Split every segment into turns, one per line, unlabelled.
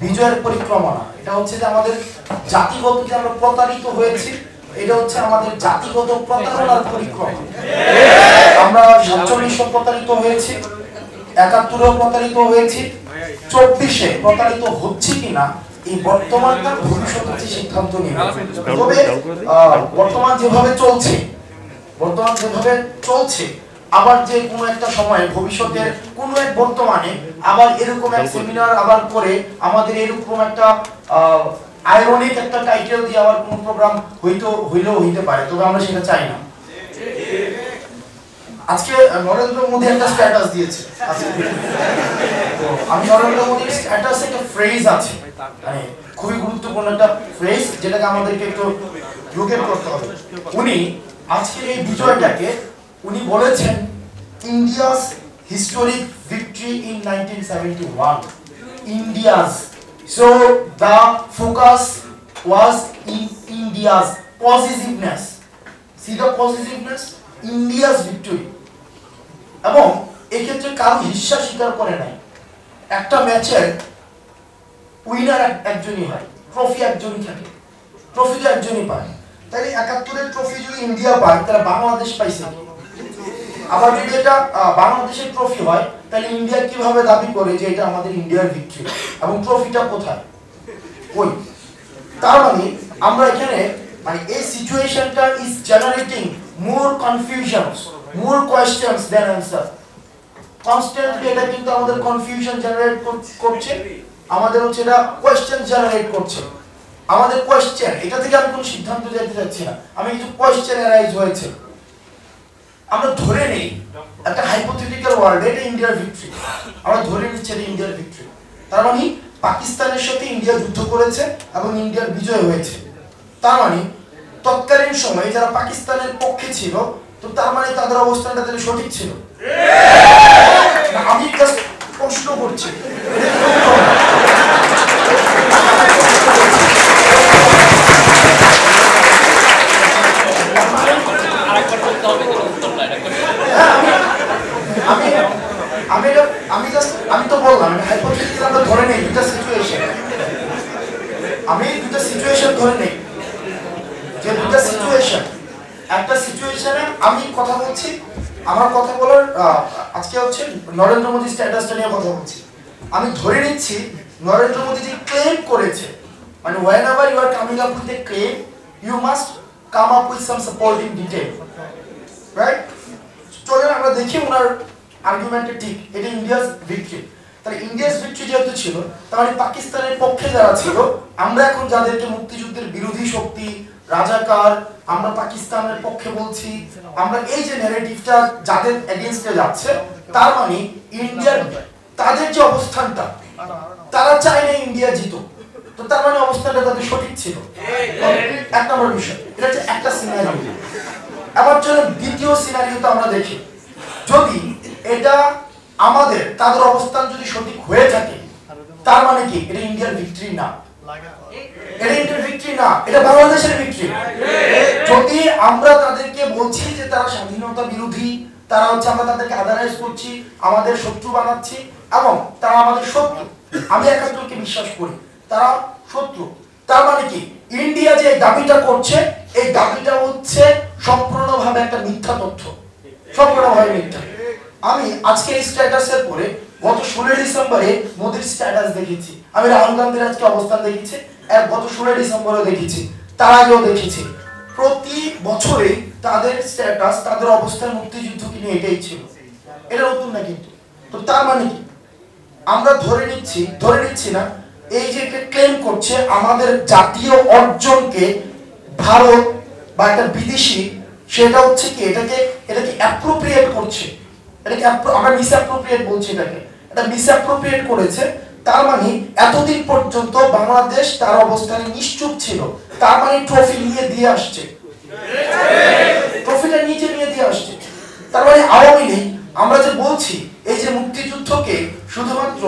বিজয়ের পরিক্রমা এটা হচ্ছে যে আমাদের জাতিগত যে আমরা প্রতারিত হয়েছি, এটা হচ্ছে আমাদের জাতিগত প্রতারণার পরিক্রমা। আমরা 47 প্রতারিত হয়েছি, 71 প্রতারিত হয়েছি, 24 প্রতারিত হচ্ছে কিনা এই বর্তমানকার ভবিষ্যৎ হচ্ছে সিদ্ধান্ত নিয়ে। তবে বর্তমান যেভাবে চলছে আবার যে কোনো একটা সময়ে ভবিষ্যতের কোনো এক বর্তমানে আবার এরকম এক সেমিনার আবার করে আমাদের এরকম একটা আইরনিক একটা টাইটেল দিয়ে আবার কোনো প্রোগ্রাম হইলেও হইতে পারে, তবে আমরা সেটা চাই না। আজকে নরেন্দ্র মোদী একটা স্ট্যাটাস দিয়েছে, তো আমি নরেন্দ্র মোদীর স্ট্যাটাসে একটা ফ্রেজ আছে, মানে খুবই গুরুত্বপূর্ণ একটা ফ্রেজ যেটাকে আমাদেরকে একটু লোকেট করতে হবে। উনি আজকের এই বিজয়টাকে উনি বলেছেন India's historic victory in 1971। India's, so the focus was in India's positiveness. C the positiveness, India's victory. এবং এক্ষেত্রে কারো হিস্সা স্বীকার করে নাই। একটা ম্যাচের উইনার একজনই হয়, ট্রফি একজনই থাকে, ট্রফি তো একজনই পায়। তাই 71-এর ট্রফি যদি ইন্ডিয়া পায় তাহলে বাংলাদেশ পাইছে। আবার যদি এটা বাংলাদেশের ট্রফি হয় তাহলে ইন্ডিয়া কিভাবে দাবি করে যে এটা আমাদের ইন্ডিয়ার ভিক্টরি এবং ট্রফিটা কোথায়? ওই তার মানে আমরা এখানে মানে এই সিচুয়েশনটা is generating more confusions, more questions than answer. Constantly এটা কিন্তু আমাদের কনফিউশন জেনারেট করছে, আমাদের হচ্ছে এটা কোয়েশ্চেন জেনারেট করছে। আমাদের কোয়েশ্চেন, এটা থেকে আমি কোনো সিদ্ধান্ত যেতে চাচ্ছি না, আমি কিছু কোয়েশ্চেন অ্যারাইজ হয়েছে। আমরা ধরে নেই একটা হাইপোথেটিক্যাল ওয়ার্ল্ডে এটা ইন্ডিয়ার ভিক্টরি, আমরা ধরে নিচ্ছি এটা ইন্ডিয়ার ভিক্টরি। তার মানে পাকিস্তানের সাথে ইন্ডিয়া যুদ্ধ করেছে এবং ইন্ডিয়ার বিজয় হয়েছে। তার মানে তৎকালীন সময়ে যারা পাকিস্তানের পক্ষে ছিল, তো তার মানে তাদের অবস্থানটা তাহলে সঠিক ছিল। আমি জাস্ট প্রশ্ন করছি। আমি তো বললাম হাইপোথেটিক্যাল আমরা ধরে নেই দুটো সিচুয়েশন। আমি দুটো সিচুয়েশন ধরে নেই, যে দুটো সিচুয়েশন, একটা সিচুয়েশনে আমি কথা বলছি, আমার কথা বলার আজকে হচ্ছে নরেন্দ্র মোদী স্ট্যাটাসটা নিয়ে কথা বলছি। আমি ধরে নিচ্ছি নরেন্দ্র মোদী যে ক্লেম করেছে, মানে whenever you are coming up with a claim you must come up with some supporting detail, right? চলেন আমরা দেখি ওনার আর্গুমেন্টে ঠিক এটা ইন্ডিয়াস ভিক্টরি। তাহলে ইন্ডিয়াস ভিক্টরি যেহেতু ছিল, তার মানে পাকিস্তানের পক্ষে যারা ছিল, আমরা এখন যাদেরকে মুক্তিযুদ্ধের বিরোধী শক্তি, রাজাকার, আমরা পাকিস্তানের পক্ষে বলছি, আমরা এই যে ন্যারেটিভটা যাদের এগেইনস্টে যাচ্ছে, তার মানে ইন্ডিয়ার তাদের যে অবস্থানটা, তারা চায় না ইন্ডিয়া জিতো, তো তার মানে অবস্থানটা তাদের সঠিক ছিল। এক নম্বর বিষয়, এটা হচ্ছে একটা সিনারিও। আবার চলুন দ্বিতীয় সিনারিওটা আমরা দেখি। যদি এটা আমাদের তাদের অবস্থান যদি সঠিক হয়ে থাকে, তার মানে কি এটা ইন্ডিয়ার ভিক্টরি না, এটা ইন্ডিয়ার ভিক্টরি না, এটা বাংলাদেশের ভিক্টরি। যদি আমরা তাদেরকে বলছি যে তারা স্বাধীনতা বিরোধী, তারা হচ্ছে আমরা তাদেরকে আদারাইজ করছি, আমাদের শত্রু বানাচ্ছি এবং তারা আমাদের শত্রু, আমি 71কে বিশ্বাস করি তারা শত্রু, তার মানে কি ইন্ডিয়া যে দাবিটা করছে এই দাবিটা হচ্ছে সম্পূর্ণভাবে একটা মিথ্যা তথ্য, সম্পূর্ণভাবে মিথ্যা। আমি আজকে এই স্ট্যাটাসের পরে গত 16 ডিসেম্বরে মোদির স্ট্যাটাস দেখেছি, আমি রাহুল গান্ধীর আজকে অবস্থান দেখেছি, আর গত 16 ডিসেম্বরেও দেখেছি, তার আগেও দেখেছি। প্রতি বছরে তাদের স্ট্যাটাস, তাদের অবস্থান মুক্তিযুদ্ধকে নিয়ে এটাই ছিল, এটা নতুন না কিন্তু। তো তার মানে কি আমরা ধরে নিচ্ছি না, এই যে ক্লেম করছে আমাদের জাতীয় অর্জনকে ভারত বা একটা বিদেশি, সেটা হচ্ছে কি এটাকে অ্যাপ্রোপ্রিয়েট করছে, এটাকে আমরা মিসঅ্যাপ্রোপ্রিয়েট বলছি, এটাকে এটা মিসঅ্যাপ্রোপ্রিয়েট করেছে। তার মানে এতদিন পর্যন্ত বাংলাদেশ তার অবস্থানে নিশ্চুপ ছিল, তার মানে ট্রফি নিয়ে দিয়ে আসছে, ট্রফিটা নিচে নিয়ে দিয়ে আসছে। তার মানে আওয়ামী লীগ, আমরা যে বলছি এই যে মুক্তিযুদ্ধকে শুধুমাত্র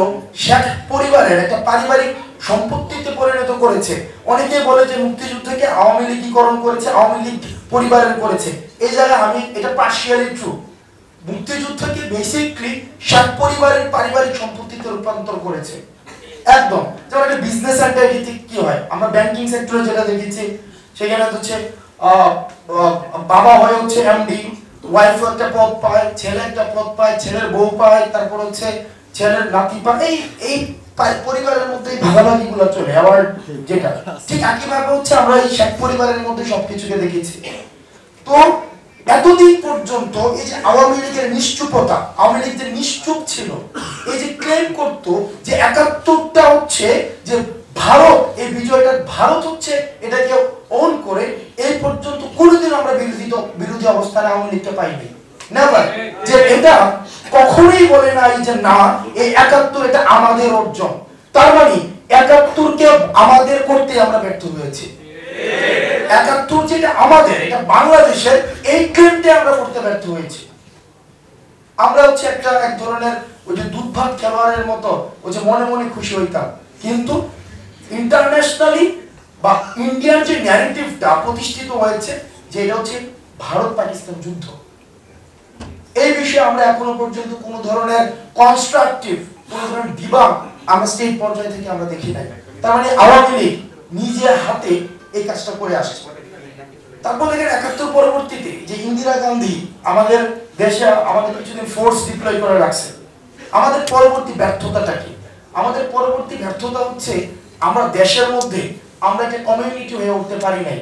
শেখ পরিবারের একটা পারিবারিক সম্পত্তিতে পরিণত করেছে, অনেকেই বলে যে মুক্তিযুদ্ধকে আওয়ামী লীগীকরণ করেছে, আওয়ামী লীগ পরিবারের করেছে। এই জায়গায় আমি এটা পার্শিয়ালি ট্রু, মুক্তিযুদ্ধকে বেসিক্যালি শেখ পরিবারের পারিবারিক সম্পত্তিতে রূপান্তর করেছে। একদম যেমন একটা বিজনেস এন্টাইটিতে কি হয়, আমরা ব্যাংকিং সেক্টরে যেটা দেখেছি সেখানে হচ্ছে বাবা হয় হচ্ছে এমডি, ওয়াইফ একটা পদ পায়, ছেলে একটা পদ পায়, ছেলের বউ পায়, তারপর হচ্ছে ছেলের নাতি পায়, এই পরিবারের মধ্যে ভাগাভাগি গুলো চলে। আবার যেটা ঠিক একইভাবে হচ্ছে আমরা এই শেখ পরিবারের মধ্যে সবকিছুকে দেখেছি। তো এতদিন পর্যন্ত এই যে আওয়ামী লীগের নিশ্চুপতা, আওয়ামী লীগ যে নিশ্চুপ ছিল, এই যে ক্লেম করতো যে ৭১টা হচ্ছে যে ভারত, এই বিজয়টা ভারত হচ্ছে এটাকে ওন করে, এই পর্যন্ত কোনোদিন আমরা বিরোধী অবস্থানে আওয়ামী লীগকে পাইনি। নেভার, যে এটা কখনোই বলে নাই যে না এই ৭১ এটা আমাদের অর্জন। তার মানে ৭১কে আমাদের করতে আমরা ব্যর্থ হয়েছি। ৭১ যেটা আমাদের, এটা বাংলাদেশের, এই ক্লেমটা আমরা করতে ব্যর্থ হয়েছি। আমরা হচ্ছে এক ধরনের ওই যে দুধভাত খেলোয়াড়ের মতো ওই যে মনে মনে খুশি হইতাম, কিন্তু ইন্টারন্যাশনালি বা ইন্ডিয়ান যে ন্যারেটিভটা প্রতিষ্ঠিত হয়েছে যে এটা হচ্ছে ভারত পাকিস্তান যুদ্ধ, এই বিষয়ে আমরা এখনো পর্যন্ত কোনো ধরনের কনস্ট্রাকটিভ, কোনো ধরনের বিভাগ আমরা স্টেট পর্যায় থেকে আমরা দেখি নাই। তার মানে আওয়ামী লীগ নিজের হাতে এই কাজটা করে আসছে। তারপর দেখেন ৭১ পরবর্তীতে যে ইন্দিরা গান্ধী আমাদের দেশে আমাদের কিছুদিন ফোর্স ডিপ্লয় করে রাখছে। আমাদের পরবর্তী ব্যর্থতাটা কি? আমাদের পরবর্তী ব্যর্থতা হচ্ছে আমরা দেশের মধ্যে আমরা একটা কমিউনিটি হয়ে উঠতে পারি নাই।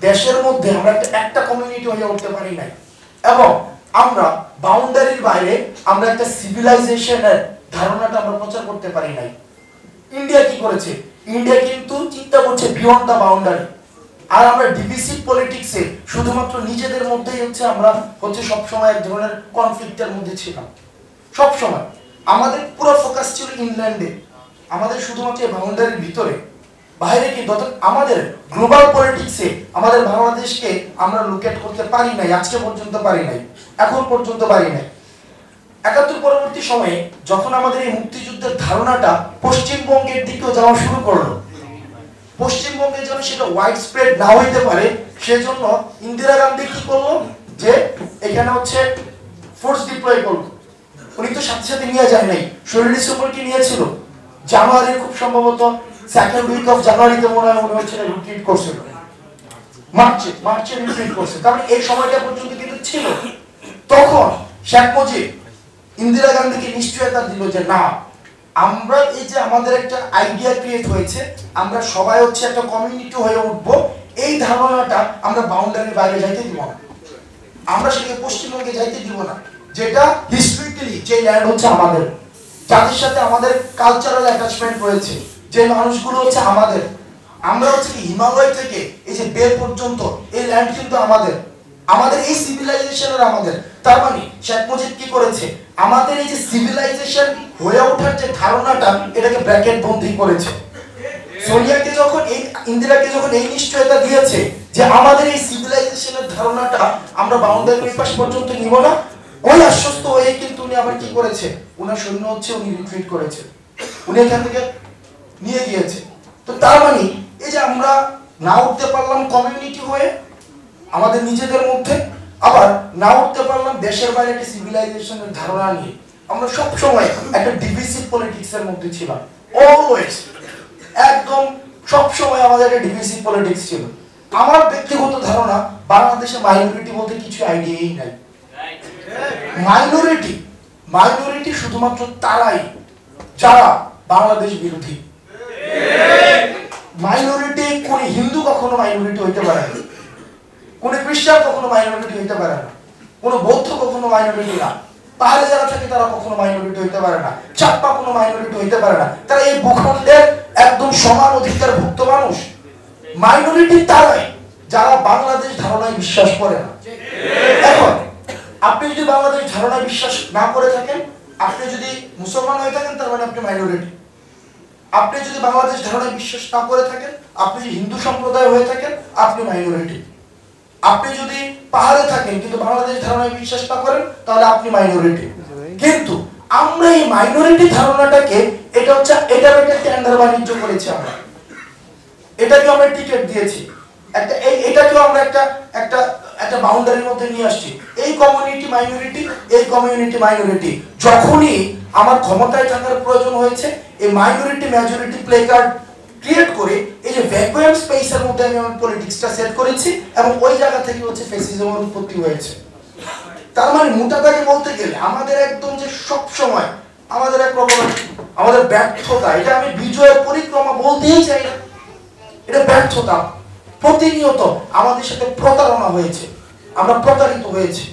দেশের মধ্যে আমরা একটা কমিউনিটি হয়ে উঠতে পারি নাই, এবং আমরা বাউন্ডারির বাইরে আমরা একটা সিভিলাইজেশনের ধারণাটা আমরা প্রচার করতে পারি নাই। ইন্ডিয়া কি করেছে? ইন্ডিয়া কিন্তু চিন্তা করছে বিয়ন্ড দা বাউন্ডারি। আর আমরা ডিভিসিভ পলিটিক্সে শুধুমাত্র নিজেদের মধ্যেই হচ্ছে আমরা হচ্ছে সবসময় এক ধরনের কনফ্লিক্টের মধ্যে ছিলাম। সবসময় আমাদের পুরো ফোকাস ছিল ইংল্যান্ডে, আমাদের শুধুমাত্র বাউন্ডারির ভিতরে, বাইরে কিন্তু আমাদের গ্লোবাল পলিটিক্সে আমাদের বাংলাদেশকে আমরা লোকেট করতে পারি নাই, আজকে পর্যন্ত পারি নাই, এখন পর্যন্ত পারি নাই। ৭১ পরবর্তী সময়ে যখন আমাদের এই মুক্তিযুদ্ধের ধারণাটা পশ্চিমবঙ্গের দিকেও যাওয়া শুরু করলো, পশ্চিমবঙ্গে যেন সেটা ওয়াইড স্প্রেড না হইতে পারে, সেজন্য ইন্দিরা গান্ধী কি করলো যে এখানে হচ্ছে ফোর্স ডিপ্লয় করলো। উনি তো সাথে সাথে নিয়ে যায় নাই, ১৬ ডিসেম্বর কি নিয়েছিল, জানুয়ারি খুব সম্ভবত সেকেন্ড উইক অফ জানুয়ারিতে মনে হচ্ছে রিট্রিট করছিল, মার্চে রিট্রিট করছে। কারণ এই সময়টা পর্যন্ত কিন্তু ছিল। তখন শেখ মুজিব ইন্দিরা গান্ধীকে নিশ্চয়তা দিল যে না, আমরা এই যে আমাদের একটা আইডিয়া ক্রিয়েট হয়েছে, আমরা সবাই হচ্ছে একটা কমিউনিটি হয়ে উঠবো, এই ধারণাটা আমরা বাউন্ডারির বাইরে যাইতে দিব না, আমরা সেটাকে পশ্চিমবঙ্গে যাইতে দিব না, যেটা হিস্ট্রিক্যালি যে ল্যান্ড হচ্ছে আমাদের, যাদের সাথে আমাদের কালচারাল অ্যাটাচমেন্ট রয়েছে, যে মানুষগুলো হচ্ছে আমাদের, আমরা হচ্ছে কি হিমালয় থেকে এই যে বের পর্যন্ত এই ল্যান্ড কিন্তু আমাদের, আমাদের এই সিভিলাইজেশনের আমাদের। তার মানে শেখ মুজিব কি করেছে, আমাদের এই যে সিভিলাইজেশন হয়ে ওঠার যে ধারণাটা এটাকে ব্র্যাকেট বন্ধী করেছে। সোনিয়াকে যখন ইন্দিরাকে যখন এই নিশ্চয়তা দিয়েছে যে আমাদের এই সিভিলাইজেশনের ধারণাটা আমরা বাউন্ডারির পাশ পর্যন্ত নিব না, ওই আশ্বস্ত হয়ে কিন্তু উনি আবার কি করেছে, উনার সৈন্য হচ্ছে উনি রিট্রিট করেছে, উনি এখান থেকে নিয়ে গিয়েছে। তো তার মানে এই যে আমরা না উঠতে পারলাম কমিউনিটি হয়ে আমাদের নিজেদের মধ্যে, আবার না উঠতে পারলাম দেশের বাইরে একটা সিভিলাইজেশনের ধারণা নিয়ে, আমরা সব সময় একটা ডিভিসিভ পলিটিক্সের মধ্যে ছিলাম, অলওয়েজ, একদম সব সময় আমাদের একটা ডিভিসিভ পলিটিক্স ছিল। আমার ব্যক্তিগত ধারণা বাংলাদেশে মাইনরিটি বলতে কিছু আইডিয়াই নাই। মাইনরিটি শুধুমাত্র তারাই যারা বাংলাদেশ বিরোধী। মাইনরিটি কোন হিন্দু কখনো মাইনরিটি হইতে পারে না, কোন খ্রিস্টান কখনো মাইনরিটি হইতে পারে না, কোন বৌদ্ধ কখনো মাইনরিটি না, পাহাড়ে যারা থাকে তারা কখনো মাইনরিটি হইতে পারে না, চাপ্পা কোনো মাইনরিটি হইতে পারে না, তারা এই ভূখণ্ডের একদম সমান অধিকারভুক্ত মানুষ। মাইনরিটি তারাই যারা বাংলাদেশ ধারণায় বিশ্বাস করে না। এখন আপনি যদি বাংলাদেশ ধারণায় বিশ্বাস না করে থাকেন, আপনি যদি মুসলমান হয়ে থাকেন তার মানে আপনি মাইনরিটি। আপনি যদি বাংলাদেশ ধারণায় বিশ্বাস না করে থাকেন, আপনি যদি হিন্দু সম্প্রদায় হয়ে থাকেন, আপনি মাইনরিটি। আপনি যদি পাহাড়ে থাকেন কিন্তু বাংলাদেশ ধারণায় বিশ্বাস না করেন, তাহলে আপনি মাইনরিটি। কিন্তু আমরা এই মাইনরিটি ধারণাটাকে এটা হচ্ছে এটার একটা টেন্ডার বাণিজ্য করেছি, আমরা এটাকে আমরা টিকেট দিয়েছি, এটাকেও আমরা একটা বাউন্ডারির মধ্যে নিয়ে আসছি। এই কমিউনিটি মাইনরিটি, এই কমিউনিটি মাইনরিটি। যখনই আমার ক্ষমতায় থাকার প্রয়োজন হয়েছে, এই minority majority play card create করে এই যে ভ্যাকুয়াম স্পেসের মধ্যে আমি আমার পলিটিক্সটা সেট করেছি এবং ওই জায়গা থেকে হচ্ছে ফ্যাসিজমের উৎপত্তি হয়েছে। তার মানে মোটা দাগে বলতে গেলে আমাদের একদম যে সব সময় আমাদের এক রকমের আমাদের ব্যর্থতা, এটা আমি বিজয়ের পরিক্রমা বলতেই চাই না, এটা ব্যর্থতা। প্রতিনিয়ত আমাদের সাথে প্রতারণা হয়েছে, আমরা প্রতারিত হয়েছি।